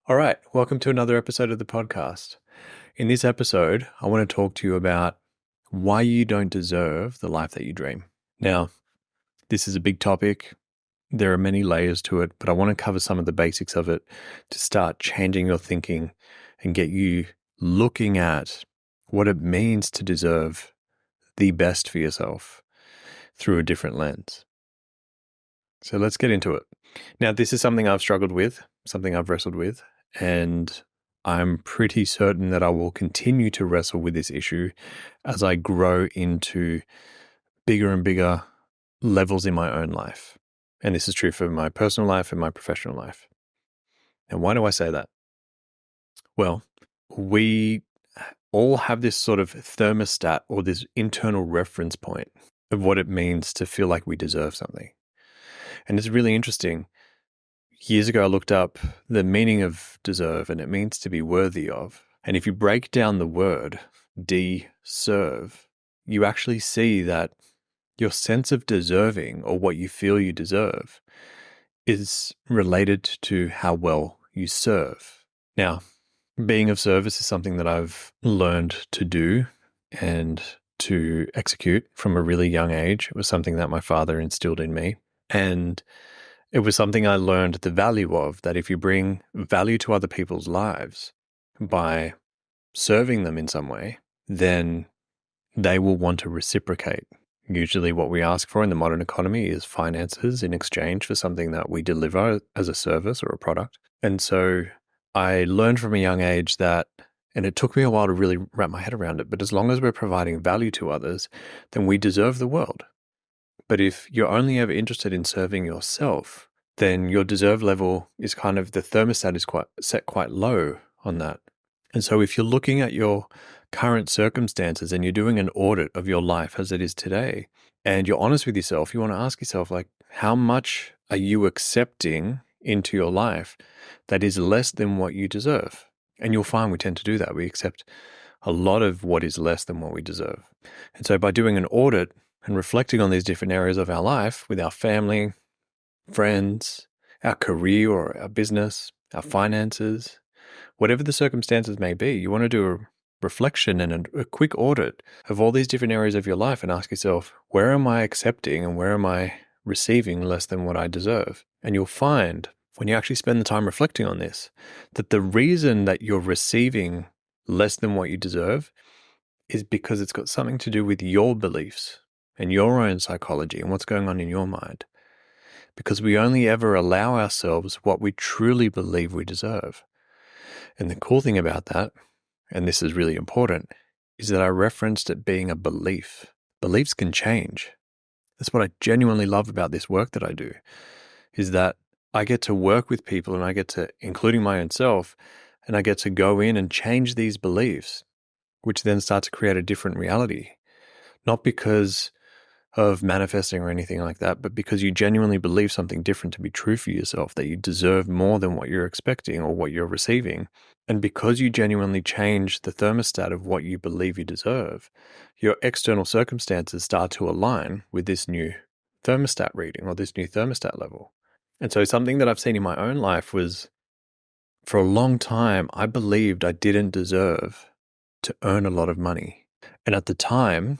All right, welcome to another episode of the podcast. In this episode, I want to talk to you about why you don't deserve the life that you dream. Now, this is a big topic. There are many layers to it, but I want to cover some of the basics of it to start changing your thinking and get you looking at what it means to deserve the best for yourself through a different lens. So let's get into it. Now, this is something I've struggled with, something I've wrestled with, and I'm pretty certain that I will continue to wrestle with this issue as I grow into bigger and bigger levels in my own life. And this is true for my personal life and my professional life. And why do I say that? Well, we all have this sort of thermostat or this internal reference point of what it means to feel like we deserve something. And it's really interesting. Years ago, I looked up the meaning of deserve, and it means to be worthy of. And if you break down the word deserve, you actually see that your sense of deserving, or what you feel you deserve, is related to how well you serve. Now, being of service is something that I've learned to do and to execute from a really young age. It was something that my father instilled in me. And it was something I learned the value of, that if you bring value to other people's lives by serving them in some way, then they will want to reciprocate. Usually what we ask for in the modern economy is finances in exchange for something that we deliver as a service or a product. And so I learned from a young age that, and it took me a while to really wrap my head around it, but as long as we're providing value to others, then we deserve the world. But if you're only ever interested in serving yourself, then your deserve level is kind of, the thermostat is set quite low on that. And so if you're looking at your current circumstances and you're doing an audit of your life as it is today, and you're honest with yourself, you want to ask yourself, like, how much are you accepting into your life that is less than what you deserve? And you'll find we tend to do that. We accept a lot of what is less than what we deserve. And so by doing an audit and reflecting on these different areas of our life with our family, friends, our career or our business, our finances, whatever the circumstances may be, you want to do a reflection and a quick audit of all these different areas of your life and ask yourself, where am I accepting and where am I receiving less than what I deserve? And you'll find, when you actually spend the time reflecting on this, that the reason that you're receiving less than what you deserve is because it's got something to do with your beliefs and your own psychology and what's going on in your mind. Because we only ever allow ourselves what we truly believe we deserve. And the cool thing about that, and this is really important, is that I referenced it being a belief. Beliefs can change. That's what I genuinely love about this work that I do, is that I get to work with people and I get to, including my own self, and I get to go in and change these beliefs, which then start to create a different reality. Not because of manifesting or anything like that, but because you genuinely believe something different to be true for yourself, that you deserve more than what you're expecting or what you're receiving. And because you genuinely change the thermostat of what you believe you deserve, your external circumstances start to align with this new thermostat reading or this new thermostat level. And so something that I've seen in my own life was, for a long time, I believed I didn't deserve to earn a lot of money. And at the time,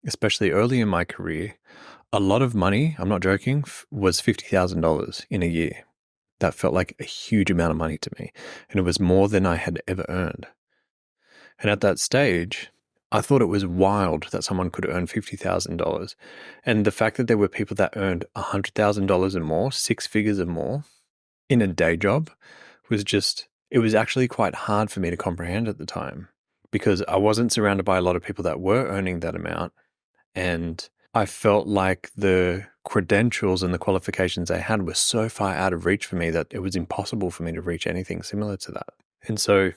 especially early in my career, a lot of money, I'm not joking, was $50,000 in a year. That felt like a huge amount of money to me, and it was more than I had ever earned. And at that stage, I thought it was wild that someone could earn $50,000. And the fact that there were people that earned $100,000 and more, six figures or more, in a day job was just, it was actually quite hard for me to comprehend at the time, because I wasn't surrounded by a lot of people that were earning that amount. And I felt like the credentials and the qualifications I had were so far out of reach for me that it was impossible for me to reach anything similar to that. And so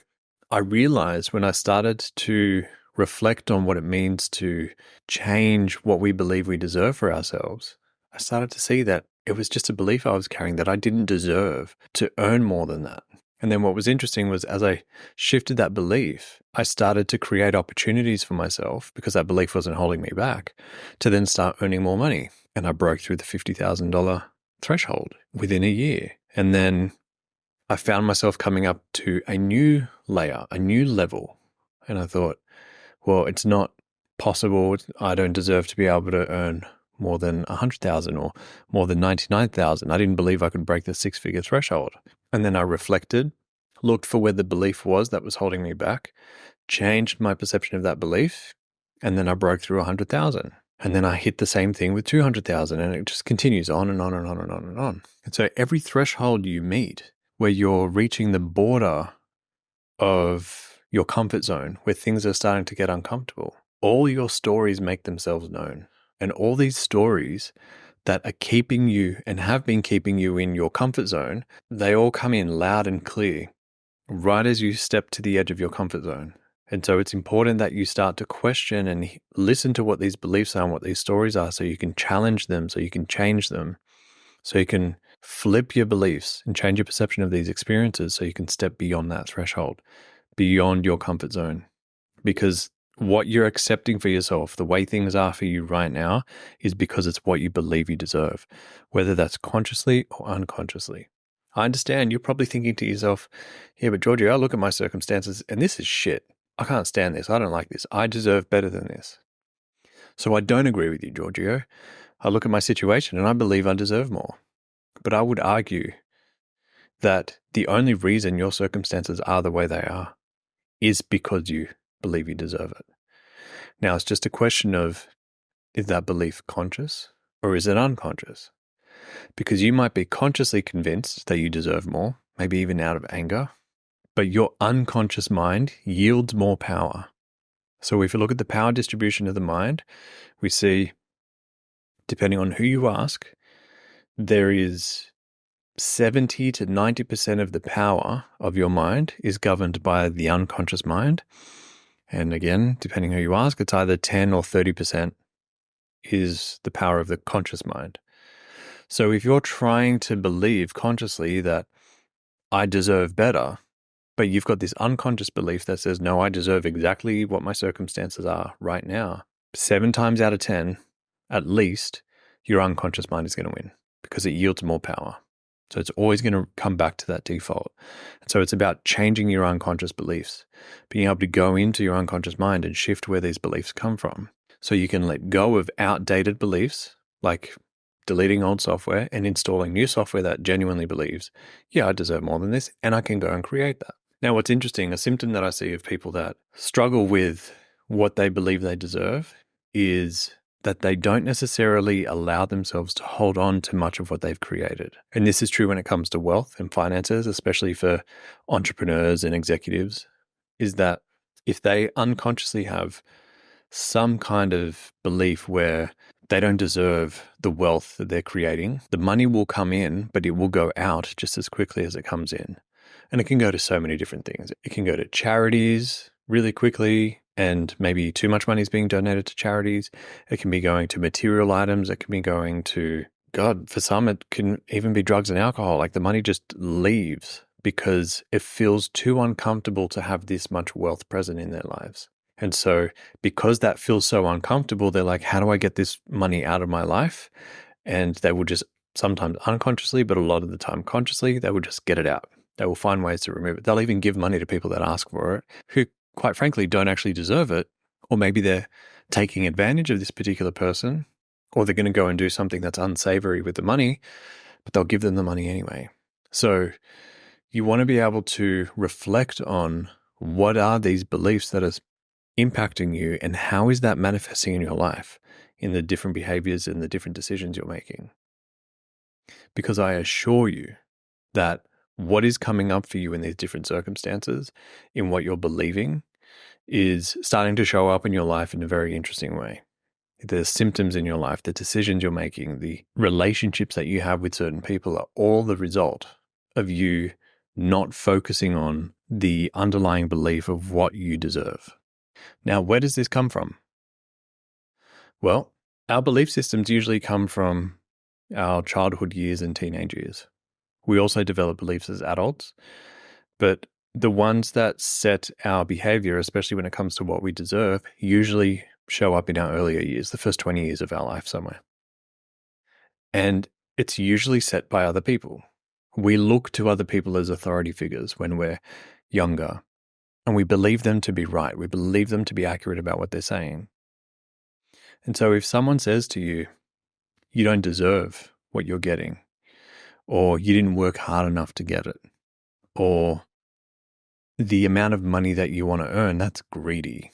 I realized when I started to reflect on what it means to change what we believe we deserve for ourselves, I started to see that it was just a belief I was carrying that I didn't deserve to earn more than that. And then what was interesting was, as I shifted that belief, I started to create opportunities for myself, because that belief wasn't holding me back, to then start earning more money. And I broke through the $50,000 threshold within a year. And then I found myself coming up to a new layer, a new level. And I thought, well, it's not possible. I don't deserve to be able to earn more than 100,000 or more than 99,000. I didn't believe I could break the six-figure threshold. And then I reflected, looked for where the belief was that was holding me back, changed my perception of that belief, and then I broke through 100,000. And then I hit the same thing with 200,000, and it just continues on and on and on and on and on. And so every threshold you meet where you're reaching the border of your comfort zone, where things are starting to get uncomfortable, all your stories make themselves known. And all these stories that are keeping you and have been keeping you in your comfort zone, they all come in loud and clear right as you step to the edge of your comfort zone. And so it's important that you start to question and listen to what these beliefs are and what these stories are, so you can challenge them, so you can change them, so you can flip your beliefs and change your perception of these experiences, so you can step beyond that threshold, beyond your comfort zone. Because what you're accepting for yourself, the way things are for you right now, is because it's what you believe you deserve, whether that's consciously or unconsciously. I understand you're probably thinking to yourself, yeah, but Giorgio, I look at my circumstances and this is shit. I can't stand this. I don't like this. I deserve better than this. So I don't agree with you, Giorgio. I look at my situation and I believe I deserve more. But I would argue that the only reason your circumstances are the way they are is because you believe you deserve it. Now, it's just a question of, is that belief conscious or is it unconscious? Because you might be consciously convinced that you deserve more, maybe even out of anger, but your unconscious mind yields more power. So if you look at the power distribution of the mind, we see, depending on who you ask, there is 70 to 90% of the power of your mind is governed by the unconscious mind. And again, depending who you ask, it's either 10 or 30% is the power of the conscious mind. So if you're trying to believe consciously that I deserve better, but you've got this unconscious belief that says, no, I deserve exactly what my circumstances are right now, 7 times out of 10, at least, your unconscious mind is going to win because it yields more power. So it's always going to come back to that default. And so it's about changing your unconscious beliefs, being able to go into your unconscious mind and shift where these beliefs come from. So you can let go of outdated beliefs, like deleting old software and installing new software that genuinely believes, yeah, I deserve more than this, and I can go and create that. Now, what's interesting, a symptom that I see of people that struggle with what they believe they deserve is that they don't necessarily allow themselves to hold on to much of what they've created. And this is true when it comes to wealth and finances, especially for entrepreneurs and executives, is that if they unconsciously have some kind of belief where they don't deserve the wealth that they're creating, the money will come in, but it will go out just as quickly as it comes in. And it can go to so many different things. It can go to charities really quickly, and maybe too much money is being donated to charities. It can be going to material items. It can be going to, God, for some, it can even be drugs and alcohol. Like the money just leaves because it feels too uncomfortable to have this much wealth present in their lives. And so because that feels so uncomfortable, they're like, how do I get this money out of my life? And they will just sometimes unconsciously, but a lot of the time consciously, they will just get it out. They will find ways to remove it. They'll even give money to people that ask for it, who quite frankly don't actually deserve it. Or maybe they're taking advantage of this particular person, or they're going to go and do something that's unsavory with the money, but they'll give them the money anyway. So you want to be able to reflect on what are these beliefs that are impacting you and how is that manifesting in your life in the different behaviors and the different decisions you're making. Because I assure you that what is coming up for you in these different circumstances, in what you're believing, is starting to show up in your life in a very interesting way. The symptoms in your life, the decisions you're making, the relationships that you have with certain people are all the result of you not focusing on the underlying belief of what you deserve. Now, where does this come from? Well, our belief systems usually come from our childhood years and teenage years. We also develop beliefs as adults, but the ones that set our behavior, especially when it comes to what we deserve, usually show up in our earlier years, the first 20 years of our life somewhere. And it's usually set by other people. We look to other people as authority figures when we're younger, and we believe them to be right. We believe them to be accurate about what they're saying. And so if someone says to you, you don't deserve what you're getting, or you didn't work hard enough to get it, or the amount of money that you want to earn, that's greedy.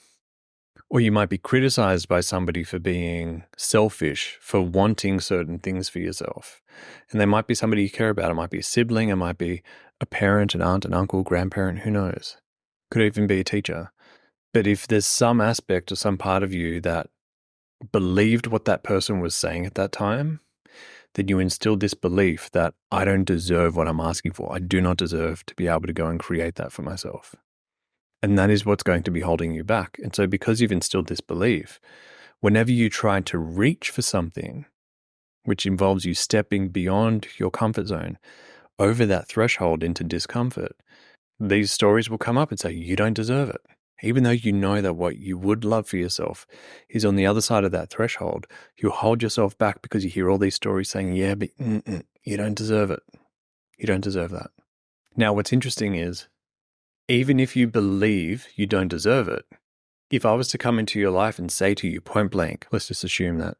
Or you might be criticized by somebody for being selfish, for wanting certain things for yourself. And they might be somebody you care about. It might be a sibling. It might be a parent, an aunt, an uncle, grandparent, who knows? Could even be a teacher. But if there's some aspect or some part of you that believed what that person was saying at that time, then you instill this belief that I don't deserve what I'm asking for. I do not deserve to be able to go and create that for myself. And that is what's going to be holding you back. And so because you've instilled this belief, whenever you try to reach for something, which involves you stepping beyond your comfort zone, over that threshold into discomfort, these stories will come up and say, you don't deserve it. Even though you know that what you would love for yourself is on the other side of that threshold, you hold yourself back because you hear all these stories saying, yeah, but you don't deserve it. You don't deserve that. Now, what's interesting is, even if you believe you don't deserve it, if I was to come into your life and say to you point blank, let's just assume that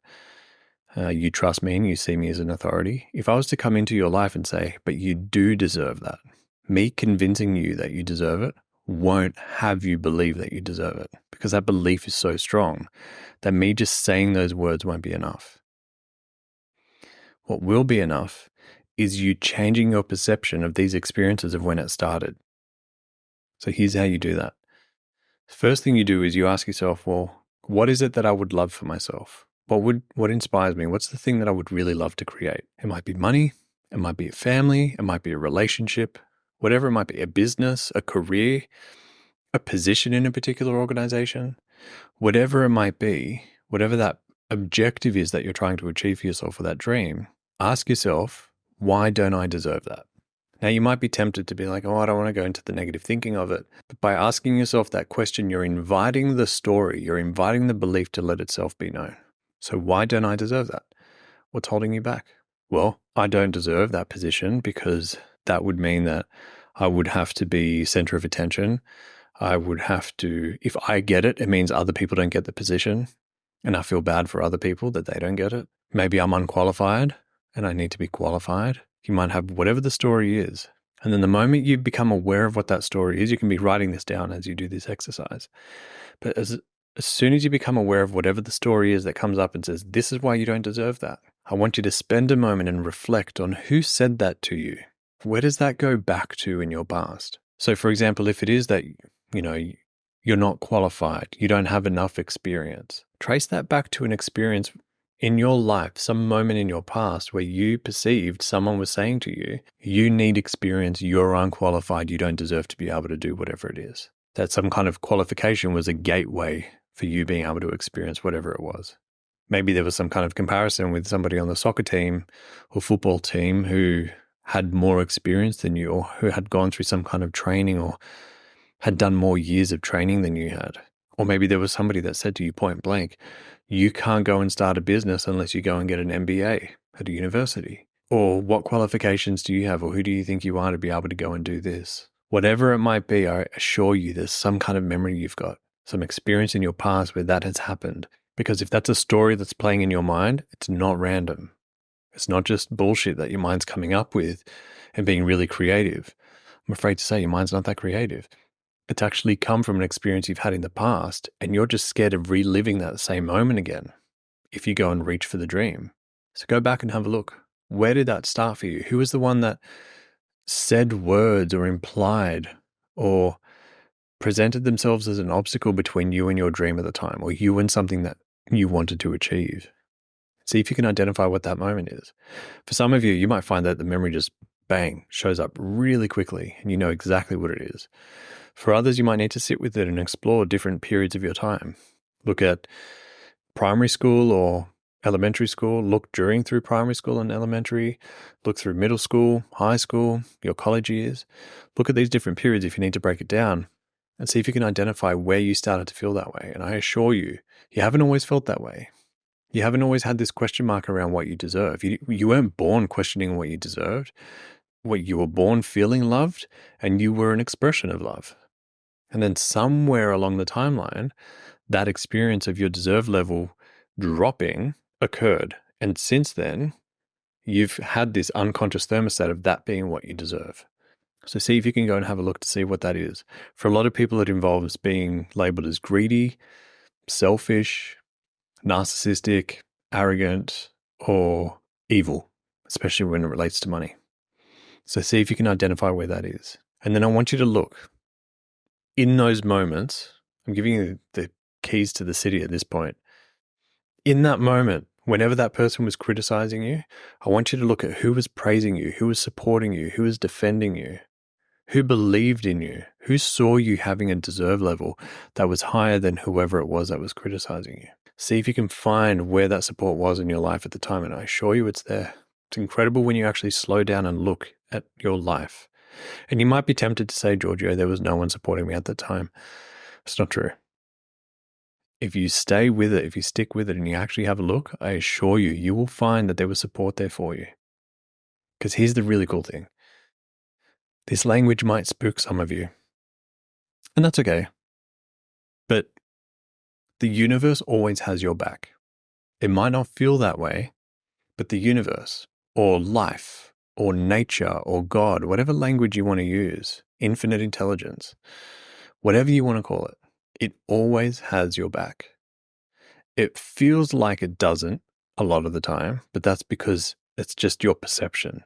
you trust me and you see me as an authority. If I was to come into your life and say, but you do deserve that, me convincing you that you deserve it won't have you believe that you deserve it, because that belief is so strong that me just saying those words won't be enough. What will be enough is you changing your perception of these experiences of when it started. So here's how you do that. First thing you do is you ask yourself, well, what is it that I would love for myself? What inspires me? What's the thing that I would really love to create? It might be money. It might be a family. It might be a relationship, whatever it might be, a business, a career, a position in a particular organization, whatever it might be, whatever that objective is that you're trying to achieve for yourself or that dream, ask yourself, why don't I deserve that? Now, you might be tempted to be like, oh, I don't want to go into the negative thinking of it. But by asking yourself that question, you're inviting the story, you're inviting the belief to let itself be known. So why don't I deserve that? What's holding you back? Well, I don't deserve that position because that would mean that I would have to be center of attention. I would have to, if I get it, it means other people don't get the position. And I feel bad for other people that they don't get it. Maybe I'm unqualified and I need to be qualified. You might have whatever the story is. And then the moment you become aware of what that story is, you can be writing this down as you do this exercise. But as soon as you become aware of whatever the story is that comes up and says, this is why you don't deserve that, I want you to spend a moment and reflect on who said that to you. Where does that go back to in your past? So for example, if it is that, you're not qualified, you don't have enough experience, trace that back to an experience in your life, some moment in your past where you perceived someone was saying to you, you need experience, you're unqualified, you don't deserve to be able to do whatever it is. That some kind of qualification was a gateway for you being able to experience whatever it was. Maybe there was some kind of comparison with somebody on the soccer team or football team who had more experience than you, or who had gone through some kind of training or had done more years of training than you had. Or maybe there was somebody that said to you point blank, you can't go and start a business unless you go and get an MBA at a university. Or what qualifications do you have, or who do you think you are to be able to go and do this? Whatever it might be, I assure you there's some kind of memory you've got, some experience in your past where that has happened. Because if that's a story that's playing in your mind, it's not random. It's not just bullshit that your mind's coming up with and being really creative. I'm afraid to say your mind's not that creative. It's actually come from an experience you've had in the past, and you're just scared of reliving that same moment again if you go and reach for the dream. So go back and have a look. Where did that start for you? Who was the one that said words or implied or presented themselves as an obstacle between you and your dream at the time, or you and something that you wanted to achieve? See if you can identify what that moment is. For some of you, you might find that the memory just bang, shows up really quickly and you know exactly what it is. For others, you might need to sit with it and explore different periods of your time. Look at primary school or elementary school, look through primary school and elementary, look through middle school, high school, your college years. Look at these different periods if you need to break it down and see if you can identify where you started to feel that way. And I assure you, you haven't always felt that way. You haven't always had this question mark around what you deserve. You weren't born questioning what you deserved. you were born feeling loved and you were an expression of love. And then somewhere along the timeline, that experience of your deserve level dropping occurred. And since then, you've had this unconscious thermostat of that being what you deserve. So see if you can go and have a look to see what that is. For a lot of people, it involves being labeled as greedy, selfish, narcissistic, arrogant, or evil, especially when it relates to money. So see if you can identify where that is. And then I want you to look in those moments. I'm giving you the keys to the city at this point. In that moment, whenever that person was criticizing you, I want you to look at who was praising you, who was supporting you, who was defending you, who believed in you, who saw you having a deserve level that was higher than whoever it was that was criticizing you. See if you can find where that support was in your life at the time, and I assure you it's there. It's incredible when you actually slow down and look at your life. And you might be tempted to say, Giorgio, there was no one supporting me at the time. It's not true. If you stay with it, if you stick with it and you actually have a look, I assure you, you will find that there was support there for you. Because here's the really cool thing. This language might spook some of you, and that's okay. But the universe always has your back. It might not feel that way, but the universe or life or nature or God, whatever language you want to use, infinite intelligence, whatever you want to call it, it always has your back. It feels like it doesn't a lot of the time, but that's because it's just your perception.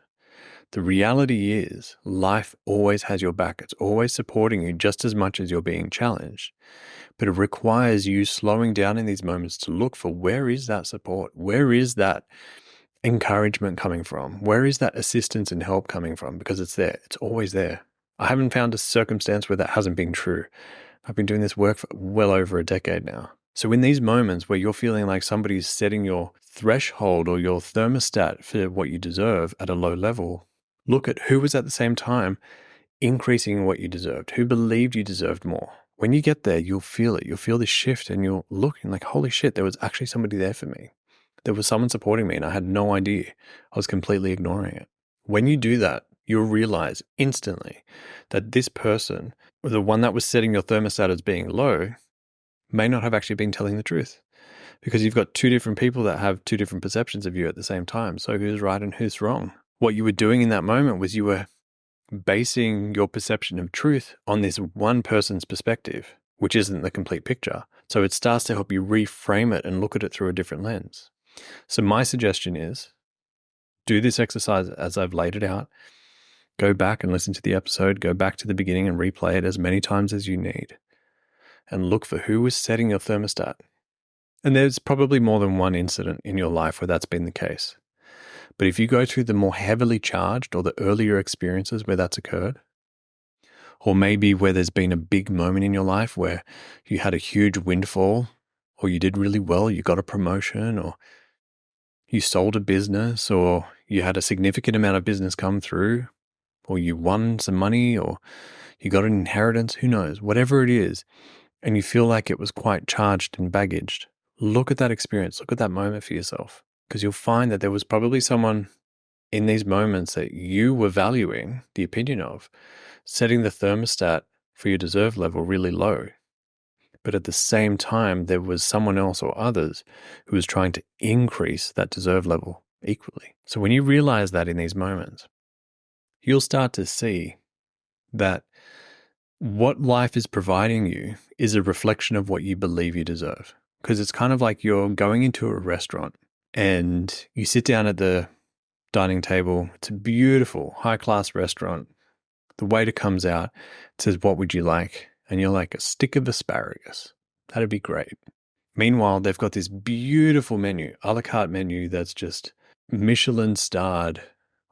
The reality is life always has your back. It's always supporting you just as much as you're being challenged. But it requires you slowing down in these moments to look for where is that support? Where is that encouragement coming from? Where is that assistance and help coming from? Because it's there. It's always there. I haven't found a circumstance where that hasn't been true. I've been doing this work for well over a decade now. So in these moments where you're feeling like somebody's setting your threshold or your thermostat for what you deserve at a low level, look at who was at the same time increasing what you deserved, who believed you deserved more. When you get there, you'll feel it. You'll feel this shift and you'll look and like, holy shit, there was actually somebody there for me. There was someone supporting me and I had no idea. I was completely ignoring it. When you do that, you'll realize instantly that this person, or the one that was setting your thermostat as being low, may not have actually been telling the truth, because you've got two different people that have two different perceptions of you at the same time. So who's right and who's wrong? What you were doing in that moment was you were basing your perception of truth on this one person's perspective, which isn't the complete picture. So it starts to help you reframe it and look at it through a different lens. So my suggestion is do this exercise as I've laid it out. Go back and listen to the episode, go back to the beginning and replay it as many times as you need, and look for who was setting your thermostat. And there's probably more than one incident in your life where that's been the case. But if you go through the more heavily charged or the earlier experiences where that's occurred, or maybe where there's been a big moment in your life where you had a huge windfall, or you did really well, you got a promotion, or you sold a business, or you had a significant amount of business come through, or you won some money, or you got an inheritance, who knows, whatever it is, and you feel like it was quite charged and baggaged, look at that experience, look at that moment for yourself, because you'll find that there was probably someone in these moments that you were valuing the opinion of, setting the thermostat for your deserve level really low. But at the same time, there was someone else or others who was trying to increase that deserve level equally. So when you realize that in these moments, you'll start to see that what life is providing you is a reflection of what you believe you deserve. Because it's kind of like you're going into a restaurant and you sit down at the dining table. It's a beautiful, high-class restaurant. The waiter comes out, says, "What would you like?" And you're like, "A stick of asparagus. That'd be great." Meanwhile, they've got this beautiful menu, a la carte menu that's just Michelin starred,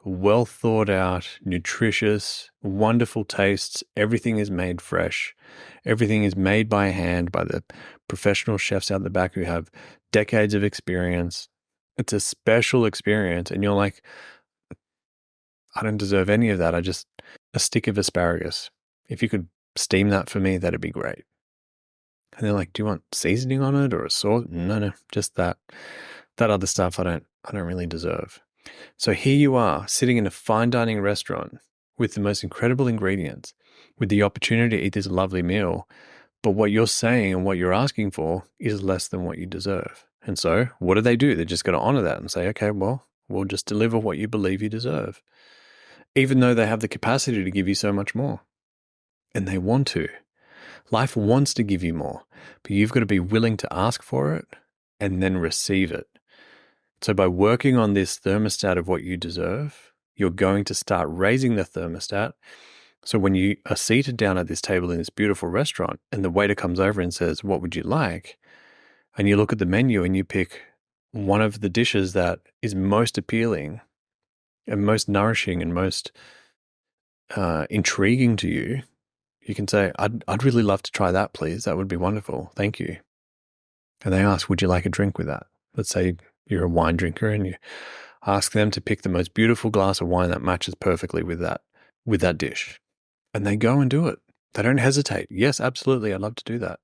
well thought out, nutritious, wonderful tastes. Everything is made fresh. Everything is made by hand by the professional chefs out the back who have decades of experience. It's a special experience. And you're like, I don't deserve any of that. A stick of asparagus. If you could steam that for me, that'd be great. And they're like, "Do you want seasoning on it or a sauce?" No, just that. That other stuff I don't really deserve. So here you are sitting in a fine dining restaurant with the most incredible ingredients, with the opportunity to eat this lovely meal. But what you're saying and what you're asking for is less than what you deserve. And so what do? They're just going to honor that and say, okay, well, we'll just deliver what you believe you deserve, even though they have the capacity to give you so much more. And they want to. Life wants to give you more, but you've got to be willing to ask for it and then receive it. So by working on this thermostat of what you deserve, you're going to start raising the thermostat. So when you are seated down at this table in this beautiful restaurant and the waiter comes over and says, what would you like? And you look at the menu and you pick one of the dishes that is most appealing and most nourishing and most intriguing to you, you can say, I'd really love to try that, please. That would be wonderful. Thank you. And they ask, would you like a drink with that? Let's say you're a wine drinker and you ask them to pick the most beautiful glass of wine that matches perfectly with that dish. And they go and do it. They don't hesitate. Yes, absolutely. I'd love to do that.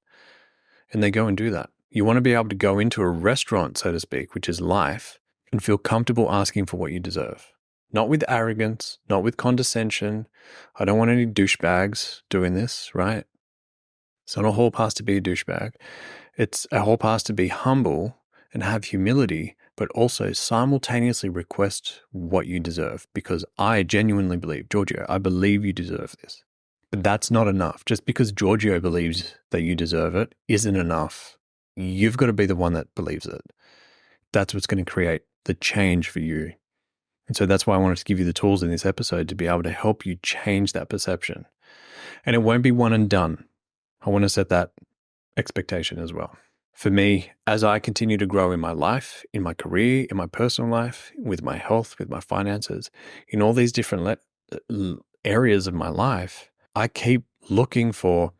And they go and do that. You want to be able to go into a restaurant, so to speak, which is life, and feel comfortable asking for what you deserve. Not with arrogance, not with condescension. I don't want any douchebags doing this, right? It's not a hall pass to be a douchebag. It's a whole pass to be humble and have humility, but also simultaneously request what you deserve, because I genuinely believe, Giorgio, I believe you deserve this. But that's not enough. Just because Giorgio believes that you deserve it isn't enough. You've got to be the one that believes it. That's what's going to create the change for you. And so that's why I wanted to give you the tools in this episode to be able to help you change that perception. And it won't be one and done. I want to set that expectation as well. For me, as I continue to grow in my life, in my career, in my personal life, with my health, with my finances, in all these different areas of my life, I keep looking for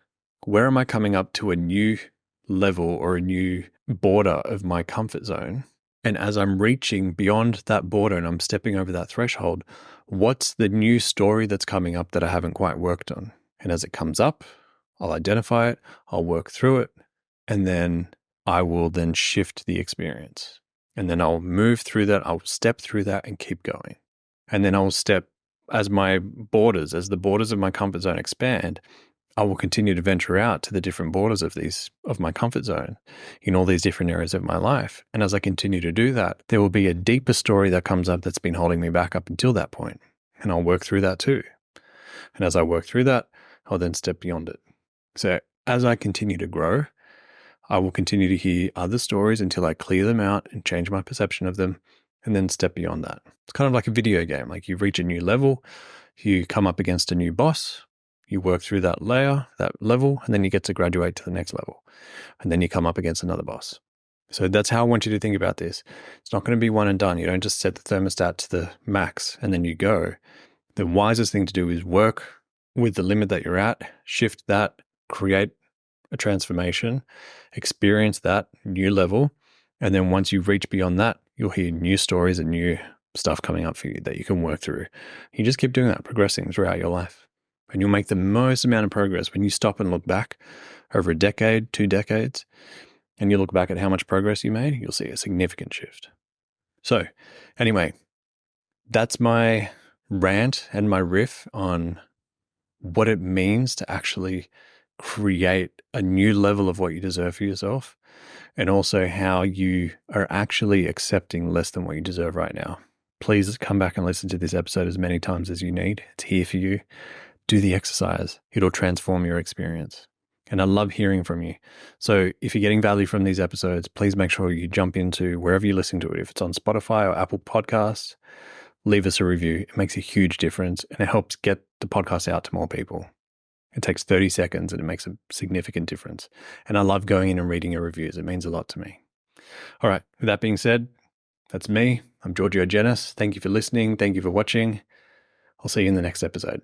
where am I coming up to a new level or a new border of my comfort zone. And as I'm reaching beyond that border and I'm stepping over that threshold, what's the new story that's coming up that I haven't quite worked on? And as it comes up, I'll identify it, I'll work through it, and then I will then shift the experience. And then I'll move through that, I'll step through that and keep going. And then I'll step as the borders of my comfort zone expand, I will continue to venture out to the different borders of my comfort zone in all these different areas of my life. And as I continue to do that, there will be a deeper story that comes up that's been holding me back up until that point. And I'll work through that too. And as I work through that, I'll then step beyond it. So as I continue to grow, I will continue to hear other stories until I clear them out and change my perception of them, and then step beyond that. It's kind of like a video game. Like you reach a new level, you come up against a new boss, you work through that level, and then you get to graduate to the next level. And then you come up against another boss. So that's how I want you to think about this. It's not going to be one and done. You don't just set the thermostat to the max and then you go. The wisest thing to do is work with the limit that you're at, shift that, create a transformation, experience that new level. And then once you reach beyond that, you'll hear new stories and new stuff coming up for you that you can work through. You just keep doing that, progressing throughout your life. And you'll make the most amount of progress when you stop and look back over a decade, 2 decades, and you look back at how much progress you made, you'll see a significant shift. So anyway, that's my rant and my riff on what it means to actually create a new level of what you deserve for yourself, and also how you are actually accepting less than what you deserve right now. Please come back and listen to this episode as many times as you need. It's here for you. Do the exercise. It'll transform your experience. And I love hearing from you. So if you're getting value from these episodes, please make sure you jump into wherever you listen to it. If it's on Spotify or Apple Podcasts, leave us a review. It makes a huge difference and it helps get the podcast out to more people. It takes 30 seconds and it makes a significant difference. And I love going in and reading your reviews. It means a lot to me. All right. With that being said, that's me. I'm Giorgio. Thank you for listening. Thank you for watching. I'll see you in the next episode.